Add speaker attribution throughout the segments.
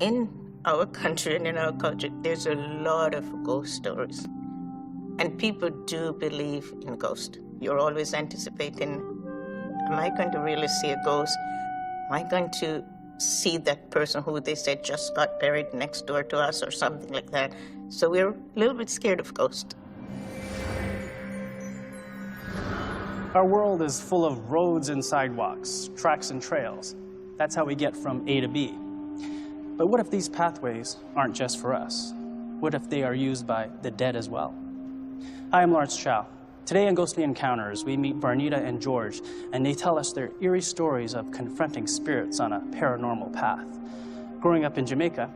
Speaker 1: In our country and in our culture, there's a lot of ghost stories. And people do believe in ghosts. You're always anticipating, am I going to really see a ghost? Am I going to see that person who they said just got buried next door to us or something like that? So we're a little bit scared of ghosts.
Speaker 2: Our world is full of roads and sidewalks, tracks and trails. That's how we get from A to B. But what if these pathways aren't just for us? What if they are used by the dead as well? Hi, I'm Lawrence Chow. Today on Ghostly Encounters, we meet Barnita and George, and they tell us their eerie stories of confronting spirits on a paranormal path. Growing up in Jamaica,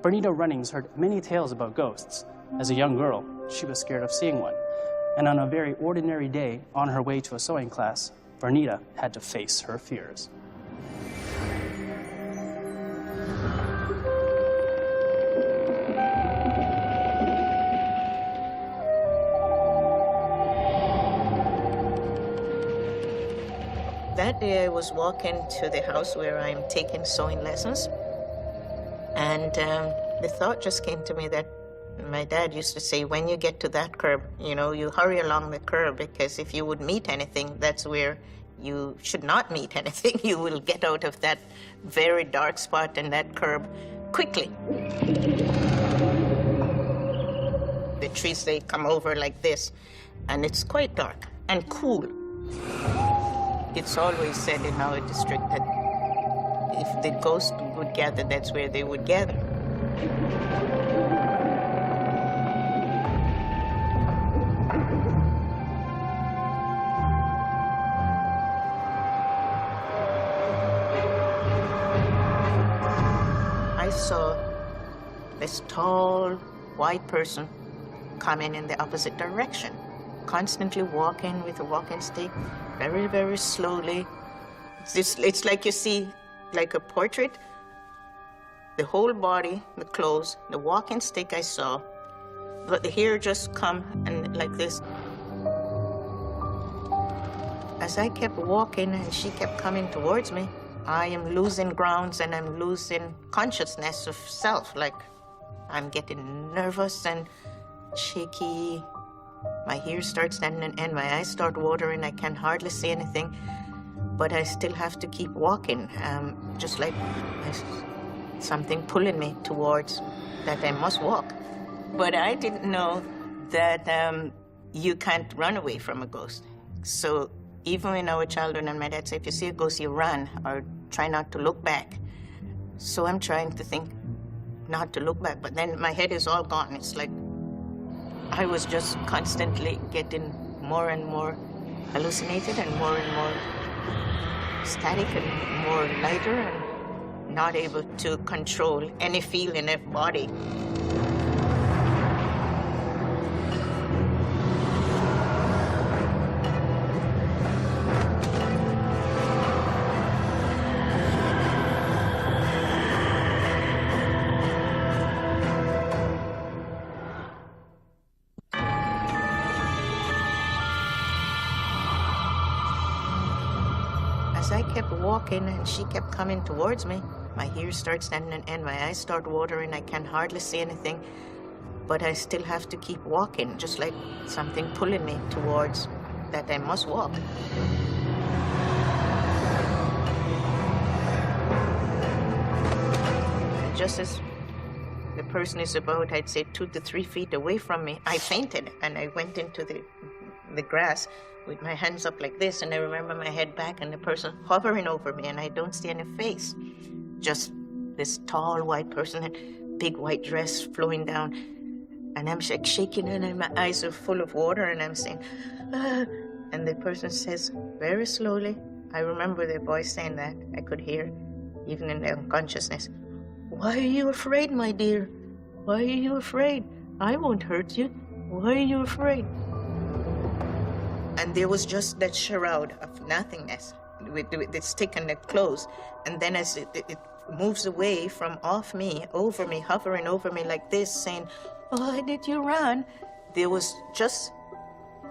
Speaker 2: Barnita Runnings heard many tales about ghosts. As a young girl, she was scared of seeing one. And on a very ordinary day, on her way to a sewing class, Barnita had to face her fears.
Speaker 1: That day I was walking to the house where I'm taking sewing lessons, and the thought just came to me that my dad used to say, when you get to that curb, you hurry along the curb, because if you would meet anything, that's where you should not meet anything. You will get out of that very dark spot in that curb quickly. The trees, they come over like this, and it's quite dark and cool. It's always said in our district that if the ghost would gather, that's where they would gather. I saw this tall, white person coming in the opposite direction, constantly walking with a walking stick, very, very slowly. It's like you see, like a portrait, the whole body, the clothes, the walking stick I saw, but the hair just come and like this. As I kept walking and she kept coming towards me, I am losing grounds and I'm losing consciousness of self. Like I'm getting nervous and shaky. My hair starts standing and my eyes start watering. I can hardly see anything, but I still have to keep walking, just like something pulling me towards that I must walk. But I didn't know that you can't run away from a ghost. So even in our childhood, and my dad said, if you see a ghost, you run or try not to look back. So I'm trying to think not to look back, but then my head is all gone. It's like I was just constantly getting more and more hallucinated and more static and more lighter and not able to control any feeling of body. As I kept walking and she kept coming towards me, my hair starts standing and my eyes start watering. I can hardly see anything, but I still have to keep walking, just like something pulling me towards that I must walk. Just as the person is about, I'd say 2 to 3 feet away from me, I fainted and I went into the grass with my hands up like this, and I remember my head back and the person hovering over me, and I don't see any face. Just this tall white person in big white dress flowing down, and I'm shaking and my eyes are full of water, and I'm saying, ah. And the person says very slowly, I remember the voice saying that, I could hear, even in the unconsciousness, why are you afraid, my dear? Why are you afraid? I won't hurt you. Why are you afraid? And there was just that shroud of nothingness with the stick and the clothes. And then as it moves away from off me, over me, hovering over me like this, saying, why did you run? There was just,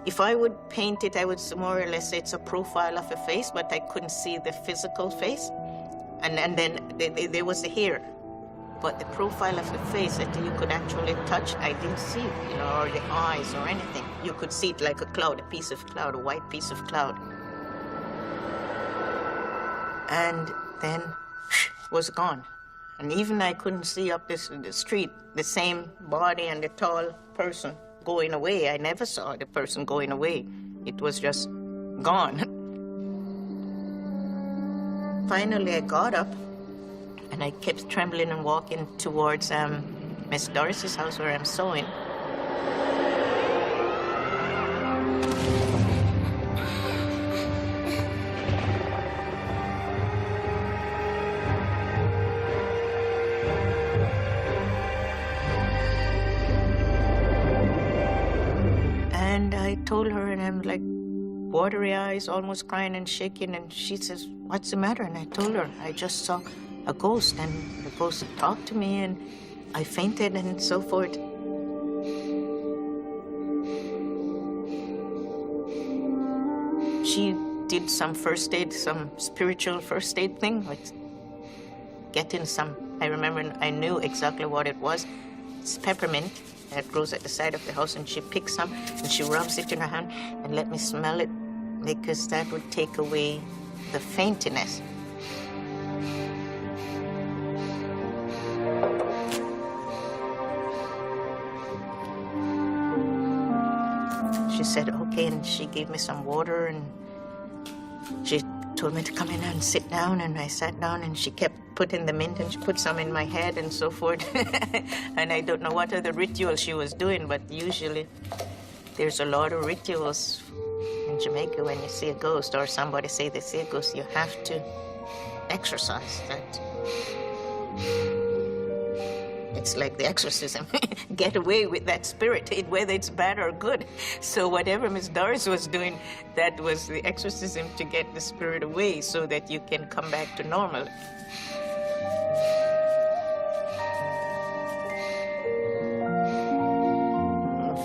Speaker 1: if I would paint it, I would more or less say it's a profile of a face, but I couldn't see the physical face. And then there was the hair. but the profile of the face that you could actually touch, I didn't see it, you know, or the eyes or anything. You could see it like a cloud, a piece of cloud, a white piece of cloud. And then was gone. And even I couldn't see up the street the same body and the tall person going away. I never saw the person going away. It was just gone. Finally, I got up and I kept trembling and walking towards Miss Doris's house where I'm sewing. And I told her, and I'm like, watery eyes, almost crying and shaking, and she says, "What's the matter?" And I told her, I just saw a ghost, and the ghost talked to me, and I fainted and so forth. She did some first aid, some spiritual first aid thing, like getting some, I remember, I knew exactly what it was. It's peppermint that grows at the side of the house, and she picks some and she rubs it in her hand and let me smell it, because that would take away the faintiness. She said, okay, and she gave me some water, and she told me to come in and sit down, and I sat down, and she kept putting the mint, and she put some in my head and so forth. And I don't know what other ritual she was doing, but usually there's a lot of rituals in Jamaica when you see a ghost or somebody say they see a ghost, you have to exorcise that. It's like the exorcism. Get away with that spirit, whether it's bad or good. So whatever Miss Doris was doing, that was the exorcism to get the spirit away so that you can come back to normal.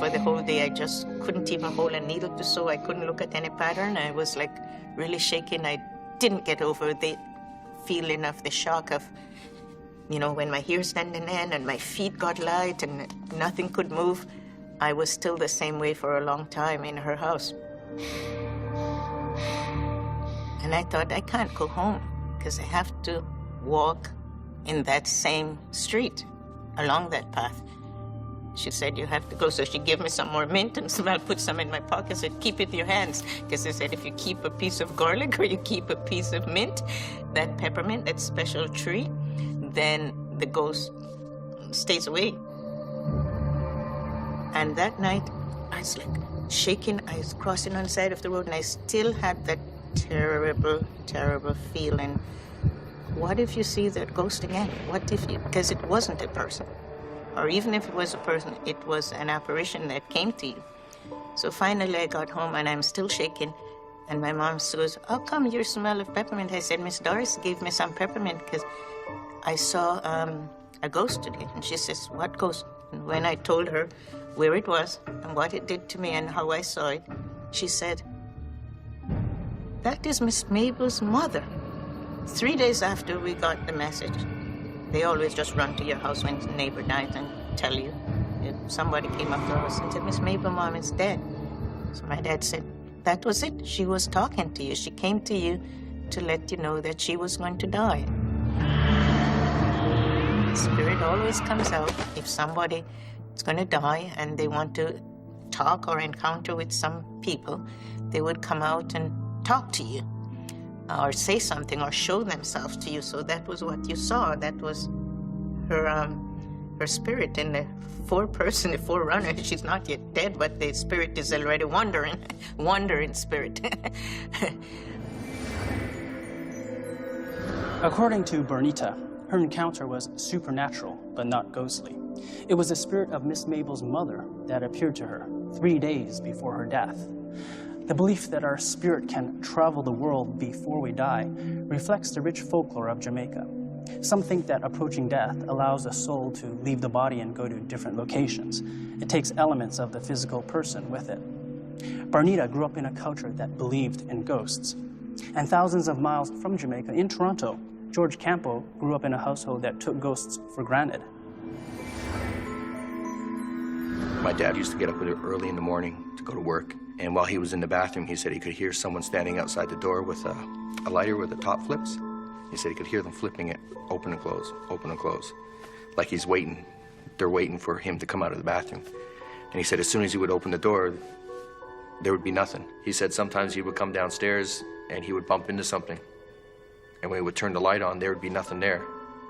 Speaker 1: For the whole day, I just couldn't even hold a needle to sew. I couldn't look at any pattern. I was like really shaking. I didn't get over the feeling of the shock of, you know, when my hair standing in and my feet got light and nothing could move. I was still the same way for a long time in her house. And I thought, I can't go home because I have to walk in that same street, along that path. She said, you have to go. So she gave me some more mint, and so I put some in my pocket, said, keep it in your hands. Because they said, if you keep a piece of garlic or you keep a piece of mint, that peppermint, that special tree, then the ghost stays away. And that night, I was like shaking. I was crossing on the side of the road, and I still had that terrible, terrible feeling. What if you see that ghost again? What if you, because it wasn't a person. Or even if it was a person, it was an apparition that came to you. So finally I got home and I'm still shaking. And my mom says, how come you smell of peppermint? I said, Miss Doris gave me some peppermint because I saw a ghost today. And she says, what ghost? And when I told her where it was and what it did to me and how I saw it, she said, that is Miss Mabel's mother. 3 days after we got the message. They always just run to your house when a neighbor dies and tell you. If somebody came up to us and said, Miss Mabel, Mom is dead. So my dad said, that was it. She was talking to you. She came to you to let you know that she was going to die. The spirit always comes out if somebody is going to die and they want to talk or encounter with some people. They would come out and talk to you, or say something, or show themselves to you. So that was what you saw. That was her spirit in the four-person, the forerunner. She's not yet dead, but the spirit is already wandering spirit.
Speaker 2: According to Bernita, her encounter was supernatural, but not ghostly. It was the spirit of Miss Mabel's mother that appeared to her 3 days before her death. The belief that our spirit can travel the world before we die reflects the rich folklore of Jamaica. Some think that approaching death allows the soul to leave the body and go to different locations. It takes elements of the physical person with it. Barnita grew up in a culture that believed in ghosts. And thousands of miles from Jamaica, in Toronto, George Campo grew up in a household that took ghosts for granted.
Speaker 3: My dad used to get up early in the morning to go to work, and while he was in the bathroom, he said he could hear someone standing outside the door with a lighter where the top flips. He said he could hear them flipping it, open and close, like he's waiting. They're waiting for him to come out of the bathroom. And he said as soon as he would open the door, there would be nothing. He said sometimes he would come downstairs and he would bump into something. And when he would turn the light on, there would be nothing there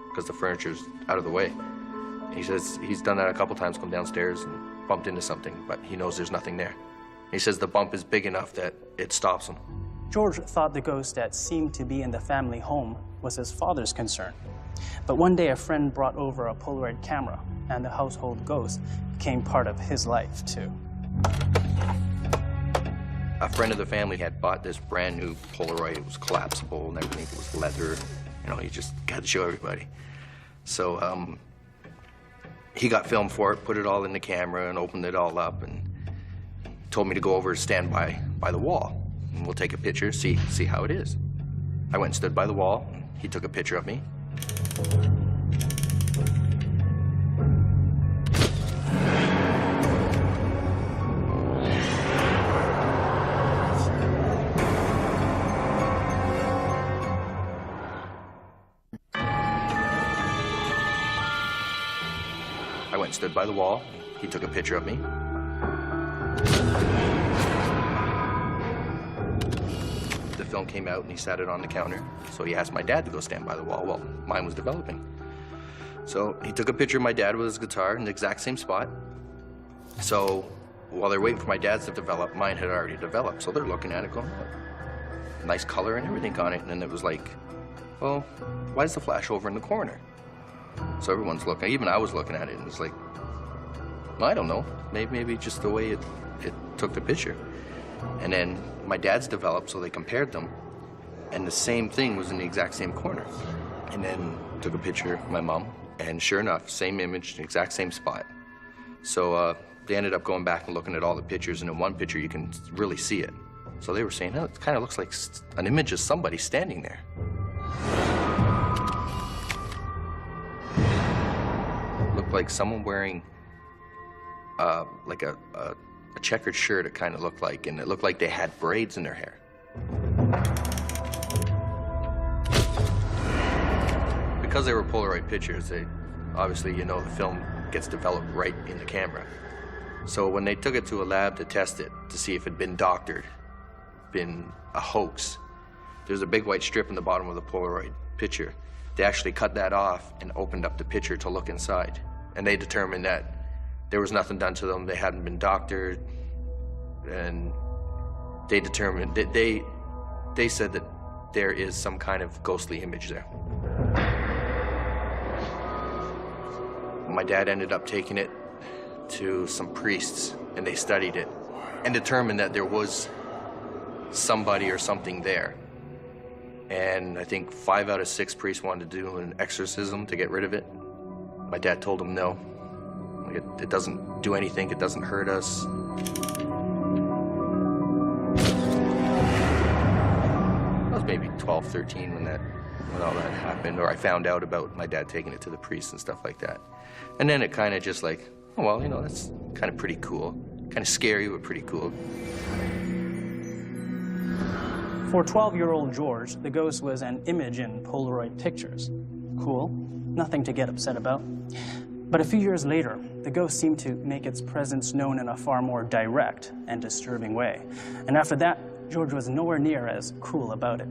Speaker 3: because the furniture's out of the way. And he says he's done that a couple times, come downstairs and bumped into something, but he knows there's nothing there. He says the bump is big enough that it stops him.
Speaker 2: George thought the ghost that seemed to be in the family home was his father's concern. But one day a friend brought over a Polaroid camera, and the household ghost became part of his life too.
Speaker 3: A friend of the family had bought this brand new Polaroid. It was collapsible and everything. It was leather. You know, he just had to show everybody. So he got film for it, put it all in the camera and opened it all up and told me to go over and stand by the wall. And we'll take a picture, see how it is. I went and stood by the wall. He took a picture of me. I went and stood by the wall. He took a picture of me. The film came out and he sat it on the counter. So he asked my dad to go stand by the wall while mine was developing. So he took a picture of my dad with his guitar in the exact same spot. So while they're waiting for my dad's to develop, mine had already developed. So they're looking at it going, oh, nice color and everything on it. And then it was like, well, why is the flash over in the corner? So everyone's looking, even I was looking at it, and it's like, well, I don't know, maybe just the way it took the picture. And then my dad's developed, so they compared them, and the same thing was in the exact same corner. And then took a picture of my mom, and sure enough, same image, exact same spot. So they ended up going back and looking at all the pictures, and in one picture you can really see it. So they were saying, oh, it kind of looks like an image of somebody standing there. Looked like someone wearing like a checkered shirt, it kind of looked like, and it looked like they had braids in their hair. Because they were Polaroid pictures, obviously, you know, the film gets developed right in the camera. So when they took it to a lab to test it, to see if it had been doctored, been a hoax, there's a big white strip in the bottom of the Polaroid picture. They actually cut that off and opened up the picture to look inside. And they determined that there was nothing done to them, they hadn't been doctored, and they determined that they said that there is some kind of ghostly image there. My dad ended up taking it to some priests, and they studied it and determined that there was somebody or something there. And I think 5 out of 6 priests wanted to do an exorcism to get rid of it. My dad told them no. It doesn't do anything, it doesn't hurt us. I was maybe 12, 13 when all that happened, or I found out about my dad taking it to the priest and stuff like that. And then it kind of just like, oh, well, you know, that's kind of pretty cool. Kind of scary, but pretty cool.
Speaker 2: For 12-year-old George, the ghost was an image in Polaroid pictures. Cool, nothing to get upset about. But a few years later, the ghost seemed to make its presence known in a far more direct and disturbing way. And after that, George was nowhere near as cool about it.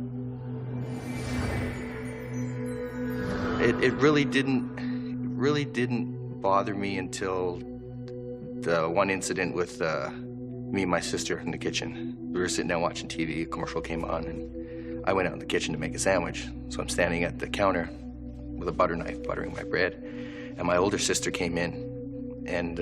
Speaker 3: It really didn't bother me until the one incident with me and my sister in the kitchen. We were sitting down watching TV, a commercial came on, and I went out in the kitchen to make a sandwich. So I'm standing at the counter with a butter knife, buttering my bread. And my older sister came in, and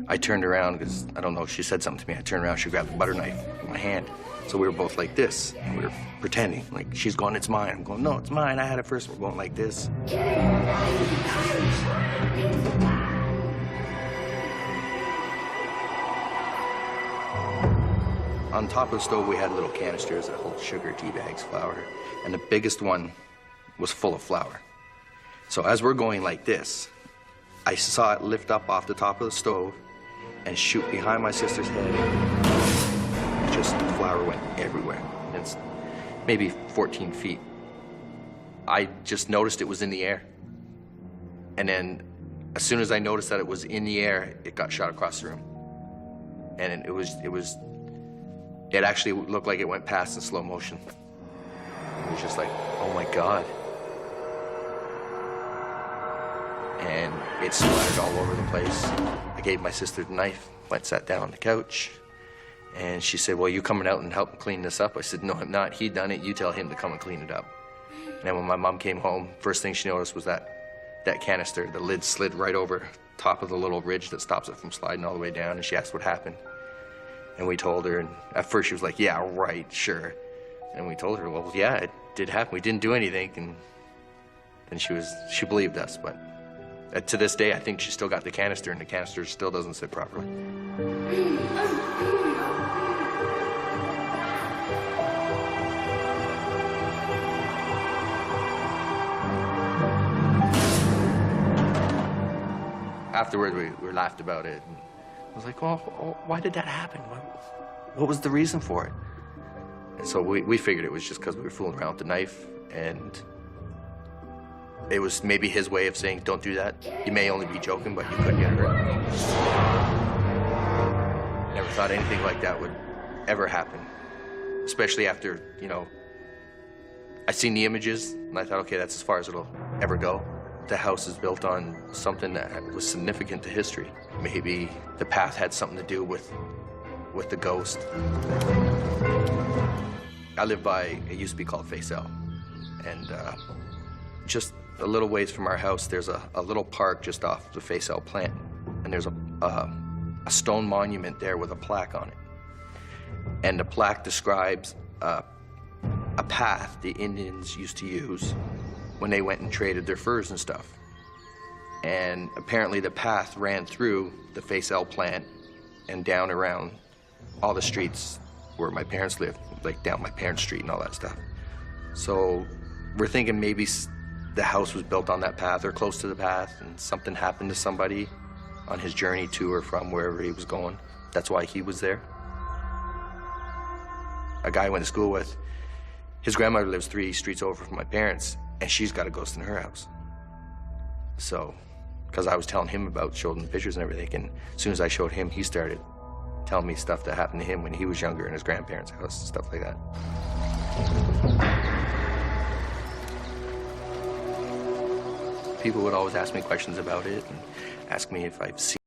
Speaker 3: I turned around because, I don't know, she said something to me. I turned around, she grabbed the butter knife in my hand. So we were both like this, and we were pretending. Like, she's going, it's mine. I'm going, no, it's mine. I had it first. We're going like this. On top of the stove, we had little canisters that hold sugar, tea bags, flour. And the biggest one was full of flour. So as we're going like this, I saw it lift up off the top of the stove and shoot behind my sister's head. Just the flour went everywhere. It's maybe 14 feet. I just noticed it was in the air. And then as soon as I noticed that it was in the air, it got shot across the room. And it actually looked like it went past in slow motion. It was just like, oh my God. And it splattered all over the place. I gave my sister the knife, went sat down on the couch, and she said, well, you coming out and helping clean this up? I said, no, I'm not. He done it. You tell him to come and clean it up. And then when my mom came home, first thing she noticed was that canister, the lid slid right over top of the little ridge that stops it from sliding all the way down, and she asked what happened. And we told her, and at first she was like, yeah, right, sure. And we told her, well, yeah, it did happen. We didn't do anything, and then she believed us, but to this day, I think she still got the canister, and the canister still doesn't sit properly. Afterward, we laughed about it. And I was like, well, why did that happen? What was the reason for it? And so we figured it was just because we were fooling around with the knife, and it was maybe his way of saying, don't do that. You may only be joking, but you could get hurt. Never thought anything like that would ever happen, especially after, I seen the images, and I thought, okay, that's as far as it'll ever go. The house is built on something that was significant to history. Maybe the path had something to do with the ghost. I live by, it used to be called Face L, and just a little ways from our house, there's a little park just off the Face L plant, and there's a stone monument there with a plaque on it. And the plaque describes a path the Indians used to use when they went and traded their furs and stuff. And apparently the path ran through the Face L plant and down around all the streets where my parents lived, like down my parents' street and all that stuff. So we're thinking maybe the house was built on that path or close to the path, and something happened to somebody on his journey to or from wherever he was going. That's why he was there. A guy I went to school with, his grandmother lives 3 streets over from my parents, and she's got a ghost in her house. So, because I was telling him about, showing him pictures and everything, and as soon as I showed him, he started telling me stuff that happened to him when he was younger in his grandparents' house and stuff like that. People would always ask me questions about it and ask me if I've seen